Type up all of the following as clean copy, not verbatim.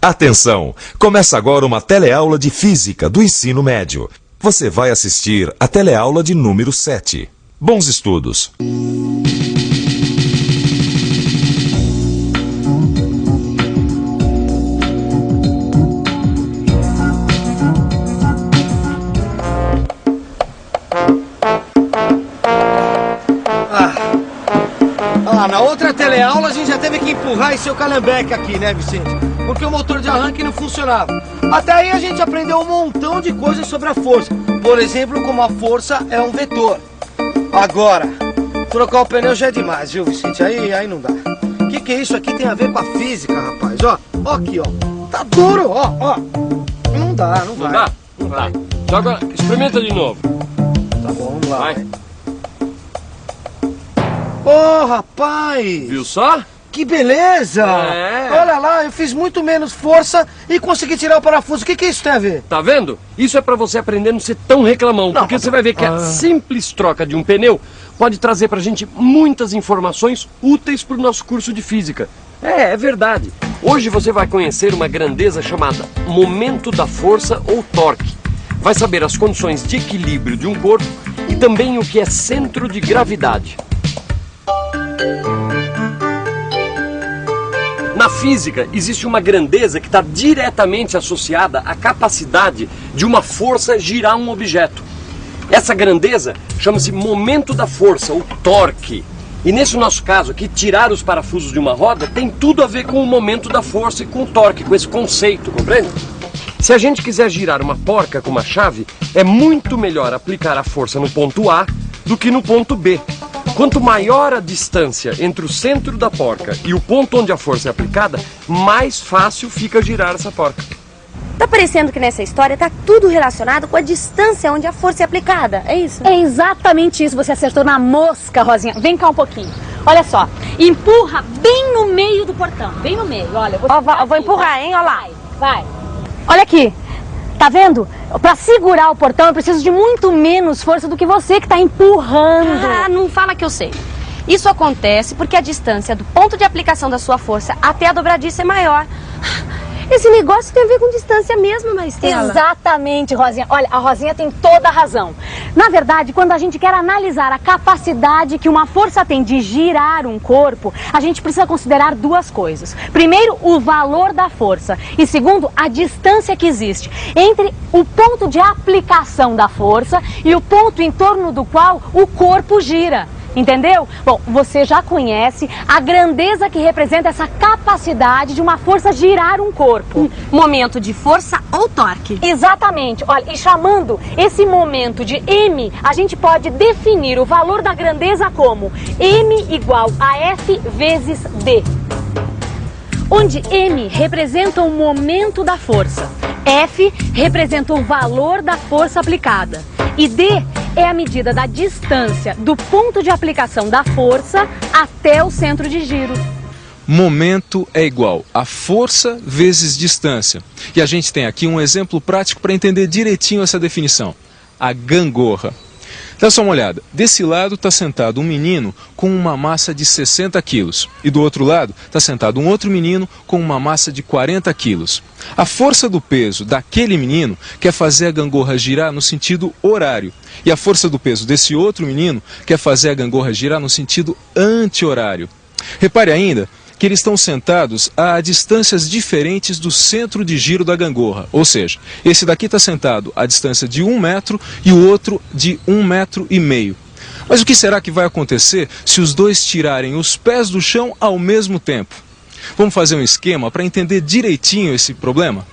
Atenção! Começa agora uma teleaula de Física do Ensino Médio. Você vai assistir a teleaula de número 7. Bons estudos! Na outra teleaula a gente já teve que empurrar esse seu calhambeque aqui, né, Vicente? Porque o motor de arranque não funcionava. Até aí a gente aprendeu um montão de coisas sobre a força. Por exemplo, como a força é um vetor. Agora, trocar o pneu já é demais, viu, Vicente? Aí não dá. O que é isso aqui tem a ver com a física, rapaz? Ó aqui, ó. Tá duro, ó. Não dá, não vai. Não vai. Joga, experimenta de novo. Tá bom, vamos lá. Vai. Ô, rapaz! Viu só? Que beleza! É. Olha lá, eu fiz muito menos força e consegui tirar o parafuso. O que isso tem a ver? Tá vendo? Isso é pra você aprender a não ser tão reclamão. Porque você vai ver que a simples troca de um pneu pode trazer pra gente muitas informações úteis pro nosso curso de física. É verdade. Hoje você vai conhecer uma grandeza chamada momento da força ou torque. Vai saber as condições de equilíbrio de um corpo e também o que é centro de gravidade. Na física, existe uma grandeza que está diretamente associada à capacidade de uma força girar um objeto. Essa grandeza chama-se momento da força, ou torque. E nesse nosso caso aqui, tirar os parafusos de uma roda tem tudo a ver com o momento da força e com o torque, com esse conceito, compreende? Se a gente quiser girar uma porca com uma chave, é muito melhor aplicar a força no ponto A do que no ponto B. Quanto maior a distância entre o centro da porca e o ponto onde a força é aplicada, mais fácil fica girar essa porca. Tá parecendo que nessa história tá tudo relacionado com a distância onde a força é aplicada, é isso? É exatamente isso, você acertou na mosca, Rosinha. Vem cá um pouquinho. Olha só, empurra bem no meio do portão, bem no meio, olha. Eu vou empurrar, hein, olha lá. Vai. Olha aqui, tá vendo? Pra segurar o portão eu preciso de muito menos força do que você que tá empurrando. Ah, não fala que eu sei. Isso acontece porque a distância do ponto de aplicação da sua força até a dobradiça é maior. Esse negócio tem a ver com distância mesmo, Maristela. Exatamente, Rosinha. Olha, a Rosinha tem toda a razão. Na verdade, quando a gente quer analisar a capacidade que uma força tem de girar um corpo, a gente precisa considerar duas coisas. Primeiro, o valor da força. E segundo, a distância que existe entre o ponto de aplicação da força e o ponto em torno do qual o corpo gira. Entendeu? Bom, você já conhece a grandeza que representa essa capacidade de uma força girar um corpo. Momento de força ou torque. Exatamente. Olha, e chamando esse momento de M, a gente pode definir o valor da grandeza como M igual a F vezes D. Onde M representa o momento da força, F representa o valor da força aplicada e D é a medida da distância do ponto de aplicação da força até o centro de giro. Momento é igual a força vezes distância. E a gente tem aqui um exemplo prático para entender direitinho essa definição. A gangorra. Dá só uma olhada. Desse lado está sentado um menino com uma massa de 60 quilos. E do outro lado está sentado um outro menino com uma massa de 40 quilos. A força do peso daquele menino quer fazer a gangorra girar no sentido horário. E a força do peso desse outro menino quer fazer a gangorra girar no sentido anti-horário. Repare ainda que eles estão sentados a distâncias diferentes do centro de giro da gangorra. Ou seja, esse daqui está sentado a distância de 1 metro e o outro de 1,5 metros. Mas o que será que vai acontecer se os dois tirarem os pés do chão ao mesmo tempo? Vamos fazer um esquema para entender direitinho esse problema?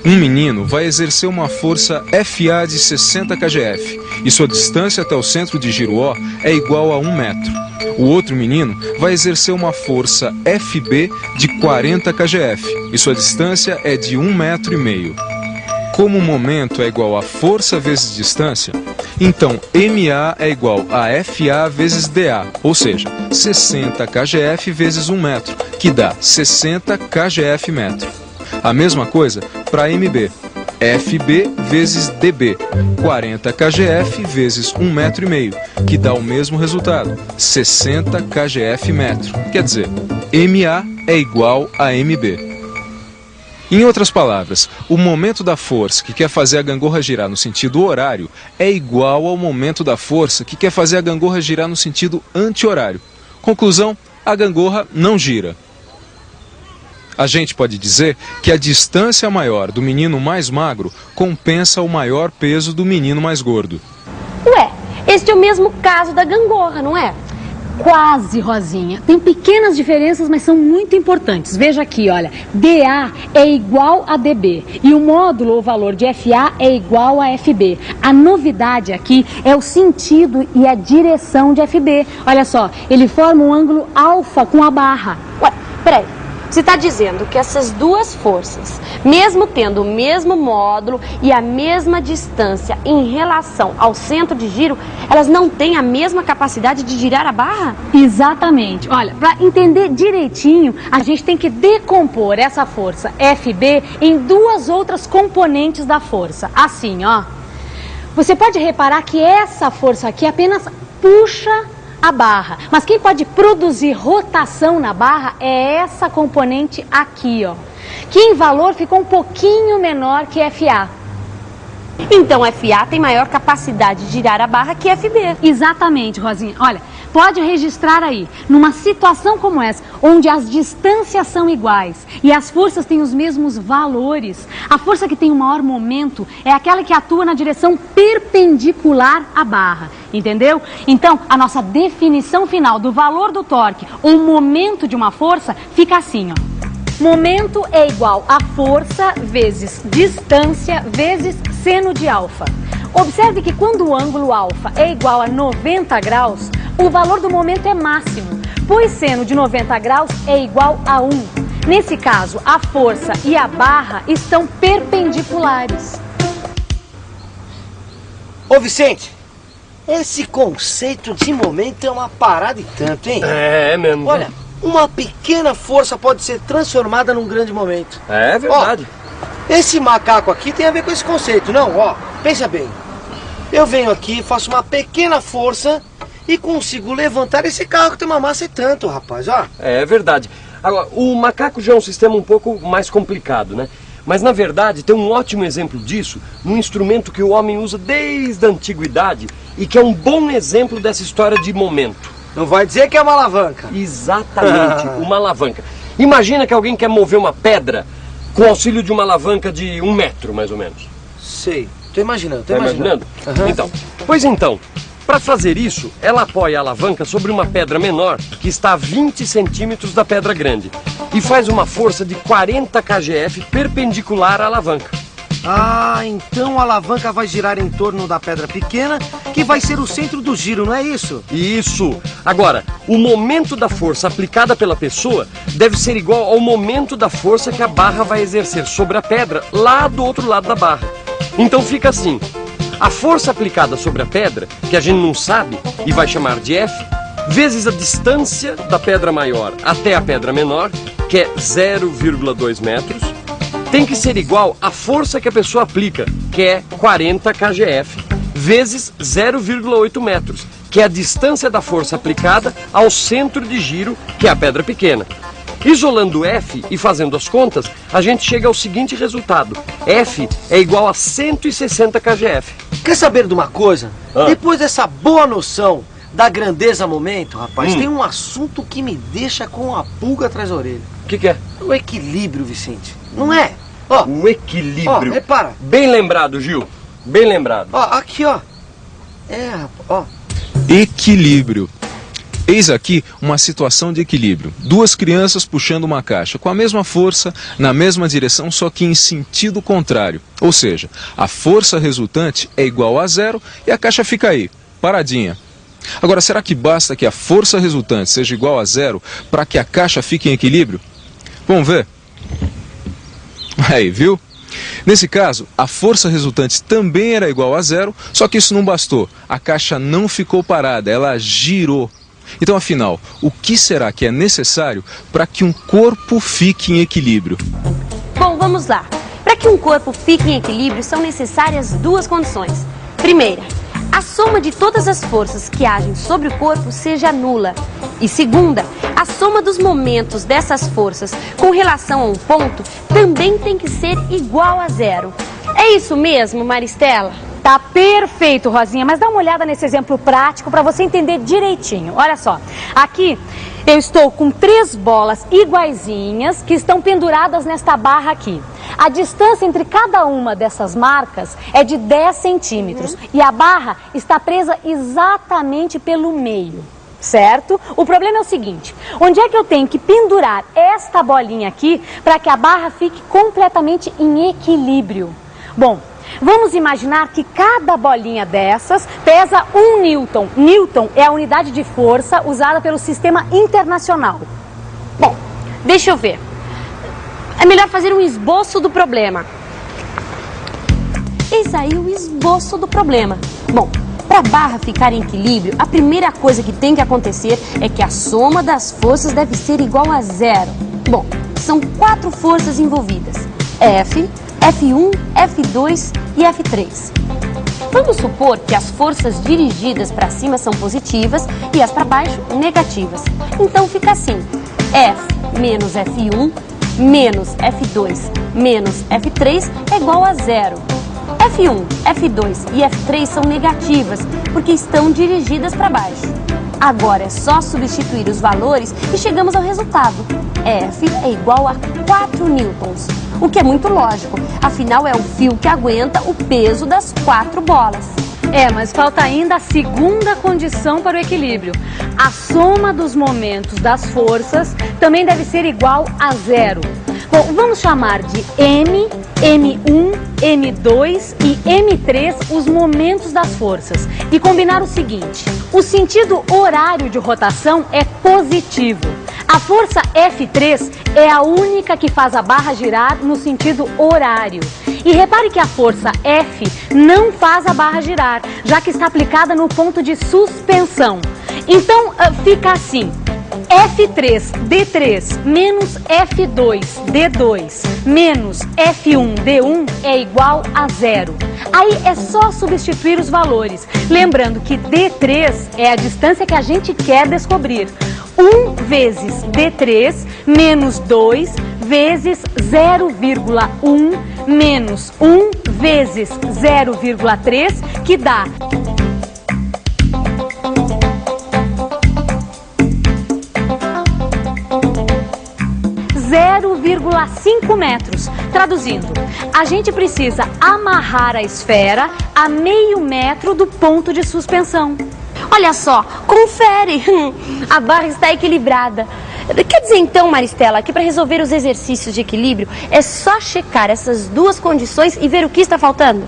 Um menino vai exercer uma força FA de 60 kgf e sua distância até o centro de giro O é igual a 1 metro. O outro menino vai exercer uma força FB de 40 kgf e sua distância é de 1,5 metros. Como o momento é igual a força vezes distância, então MA é igual a FA vezes DA, ou seja, 60 kgf vezes 1 metro, que dá 60 kgf metro. A mesma coisa para MB, FB vezes DB, 40 kgf vezes 1,5 metro, que dá o mesmo resultado, 60 kgf metro. Quer dizer, MA é igual a MB. Em outras palavras, o momento da força que quer fazer a gangorra girar no sentido horário é igual ao momento da força que quer fazer a gangorra girar no sentido anti-horário. Conclusão, a gangorra não gira. A gente pode dizer que a distância maior do menino mais magro compensa o maior peso do menino mais gordo. Ué, este é o mesmo caso da gangorra, não é? Quase, Rosinha. Tem pequenas diferenças, mas são muito importantes. Veja aqui, olha. DA é igual a DB e o módulo ou valor de FA é igual a FB. A novidade aqui é o sentido e a direção de FB. Olha só, ele forma um ângulo alfa com a barra. Ué, peraí. Você está dizendo que essas duas forças, mesmo tendo o mesmo módulo e a mesma distância em relação ao centro de giro, elas não têm a mesma capacidade de girar a barra? Exatamente. Olha, para entender direitinho, a gente tem que decompor essa força FB em duas outras componentes da força. Assim, ó. Você pode reparar que essa força aqui apenas puxa a barra, mas quem pode produzir rotação na barra é essa componente aqui, ó, que em valor ficou um pouquinho menor que FA. Então FA tem maior capacidade de girar a barra que FB. Exatamente, Rosinha. Olha, pode registrar aí, numa situação como essa, onde as distâncias são iguais e as forças têm os mesmos valores, a força que tem o maior momento é aquela que atua na direção perpendicular à barra, entendeu? Então, a nossa definição final do valor do torque ou momento de uma força fica assim, ó. Momento é igual a força vezes distância vezes seno de alfa. Observe que quando o ângulo alfa é igual a 90 graus, o valor do momento é máximo, pois seno de 90 graus é igual a 1. Nesse caso, a força e a barra estão perpendiculares. Ô Vicente, esse conceito de momento é uma parada e tanto, hein? É mesmo. Olha, uma pequena força pode ser transformada num grande momento. É verdade. Ó, esse macaco aqui tem a ver com esse conceito, não? Ó, pensa bem. Eu venho aqui, faço uma pequena força e consigo levantar esse carro que tem uma massa e tanto, rapaz, ó. É verdade. Agora, o macaco já é um sistema um pouco mais complicado, né? Mas, na verdade, tem um ótimo exemplo disso num instrumento que o homem usa desde a antiguidade e que é um bom exemplo dessa história de momento. Não vai dizer que é uma alavanca. Exatamente, uma alavanca. Imagina que alguém quer mover uma pedra com o auxílio de uma alavanca de 1 metro, mais ou menos. Sei, tô imaginando, Tá imaginando? Uhum. Então, para fazer isso, ela apoia a alavanca sobre uma pedra menor que está a 20 centímetros da pedra grande e faz uma força de 40 kgf perpendicular à alavanca. Ah, então a alavanca vai girar em torno da pedra pequena, que vai ser o centro do giro, não é isso? Isso! Agora, o momento da força aplicada pela pessoa deve ser igual ao momento da força que a barra vai exercer sobre a pedra lá do outro lado da barra. Então fica assim, a força aplicada sobre a pedra, que a gente não sabe e vai chamar de F, vezes a distância da pedra maior até a pedra menor, que é 0,2 metros, tem que ser igual à força que a pessoa aplica, que é 40 kgf, vezes 0,8 metros, que é a distância da força aplicada ao centro de giro, que é a pedra pequena. Isolando F e fazendo as contas, a gente chega ao seguinte resultado. F é igual a 160 kgf. Quer saber de uma coisa? Depois dessa boa noção da grandeza momento, rapaz, tem um assunto que me deixa com a pulga atrás da orelha. O que é? O equilíbrio, Vicente. Não é? Ó, o equilíbrio. Ó, repara. Bem lembrado, Gil. Bem lembrado. Ó, aqui, ó. É, ó. Equilíbrio. Eis aqui uma situação de equilíbrio. Duas crianças puxando uma caixa com a mesma força, na mesma direção, só que em sentido contrário. Ou seja, a força resultante é igual a 0 e a caixa fica aí, paradinha. Agora, será que basta que a força resultante seja igual a 0 para que a caixa fique em equilíbrio? Vamos ver? Aí, viu? Nesse caso, a força resultante também era igual a 0, só que isso não bastou. A caixa não ficou parada, ela girou. Então, afinal, o que será que é necessário para que um corpo fique em equilíbrio? Bom, vamos lá. Para que um corpo fique em equilíbrio, são necessárias duas condições. Primeira, a soma de todas as forças que agem sobre o corpo seja nula. E segunda, a soma soma dos momentos dessas forças com relação a um ponto também tem que ser igual a zero. É isso mesmo, Maristela? Tá perfeito, Rosinha, mas dá uma olhada nesse exemplo prático para você entender direitinho. Olha só, aqui eu estou com 3 bolas iguaizinhas que estão penduradas nesta barra aqui. A distância entre cada uma dessas marcas é de 10 centímetros e a barra está presa exatamente pelo meio, certo? O problema é o seguinte, onde é que eu tenho que pendurar esta bolinha aqui para que a barra fique completamente em equilíbrio? Bom, vamos imaginar que cada bolinha dessas pesa 1 Newton. Newton é a unidade de força usada pelo Sistema Internacional. Bom, deixa eu ver. É melhor fazer um esboço do problema. Eis aí o esboço do problema. Bom, para a barra ficar em equilíbrio, a primeira coisa que tem que acontecer é que a soma das forças deve ser igual a zero. Bom, são 4 forças envolvidas. F, F1, F2 e F3. Vamos supor que as forças dirigidas para cima são positivas e as para baixo negativas. Então fica assim, F menos F1 menos F2 menos F3 é igual a zero. F1, F2 e F3 são negativas porque estão dirigidas para baixo. Agora é só substituir os valores e chegamos ao resultado. F é igual a 4 newtons, o que é muito lógico, afinal é o fio que aguenta o peso das 4 bolas. Mas falta ainda a segunda condição para o equilíbrio. A soma dos momentos das forças também deve ser igual a zero. Bom, vamos chamar de M, M1, M2 e M3 os momentos das forças e combinar o seguinte: o sentido horário de rotação é positivo. A força F3 é a única que faz a barra girar no sentido horário. E repare que a força F não faz a barra girar, já que está aplicada no ponto de suspensão. Então, fica assim: F3, D3 menos F2, D2 menos F1, D1 é igual a zero. Aí é só substituir os valores. Lembrando que D3 é a distância que a gente quer descobrir. 1 vezes D3 menos 2 vezes 0,1 menos 1 vezes 0,3, que dá 0,5 metros. Traduzindo, a gente precisa amarrar a esfera a meio metro do ponto de suspensão. Olha só, confere! A barra está equilibrada. Quer dizer então, Maristela, que para resolver os exercícios de equilíbrio é só checar essas duas condições e ver o que está faltando?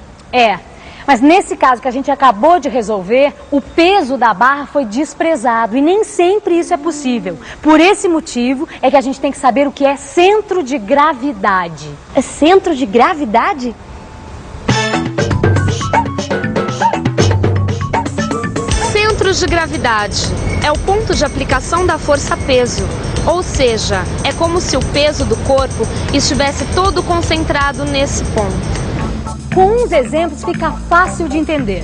Mas nesse caso que a gente acabou de resolver, o peso da barra foi desprezado e nem sempre isso é possível. Por esse motivo é que a gente tem que saber o que é centro de gravidade. É centro de gravidade? Centros de gravidade é o ponto de aplicação da força-peso, ou seja, é como se o peso do corpo estivesse todo concentrado nesse ponto. Com uns exemplos fica fácil de entender.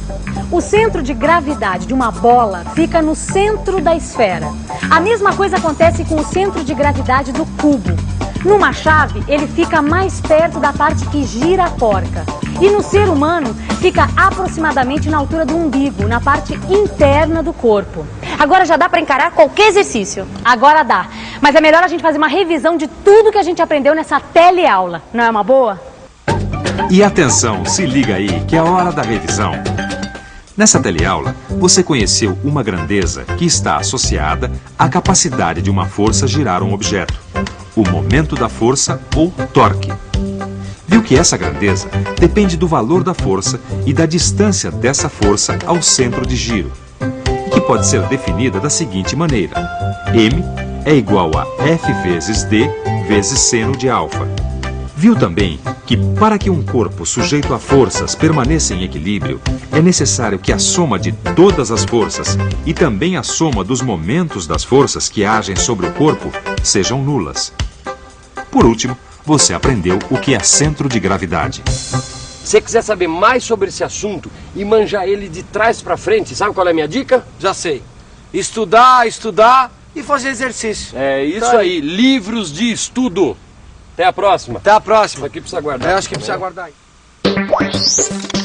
O centro de gravidade de uma bola fica no centro da esfera. A mesma coisa acontece com o centro de gravidade do cubo. Numa chave, ele fica mais perto da parte que gira a porca. E no ser humano, fica aproximadamente na altura do umbigo, na parte interna do corpo. Agora já dá para encarar qualquer exercício. Agora dá. Mas é melhor a gente fazer uma revisão de tudo que a gente aprendeu nessa teleaula. Não é uma boa? E atenção, se liga aí, que é a hora da revisão. Nessa teleaula, você conheceu uma grandeza que está associada à capacidade de uma força girar um objeto, o momento da força ou torque. Viu que essa grandeza depende do valor da força e da distância dessa força ao centro de giro, e que pode ser definida da seguinte maneira: M é igual a F vezes D vezes seno de alfa. Viu também que para que um corpo sujeito a forças permaneça em equilíbrio, é necessário que a soma de todas as forças e também a soma dos momentos das forças que agem sobre o corpo sejam nulas. Por último, você aprendeu o que é centro de gravidade. Se você quiser saber mais sobre esse assunto e manjar ele de trás para frente, sabe qual é a minha dica? Já sei. Estudar, estudar e fazer exercício. É isso Então, aí, livros de estudo. Até a próxima. Até a próxima. Isso aqui precisa guardar. Eu acho que precisa guardar aí.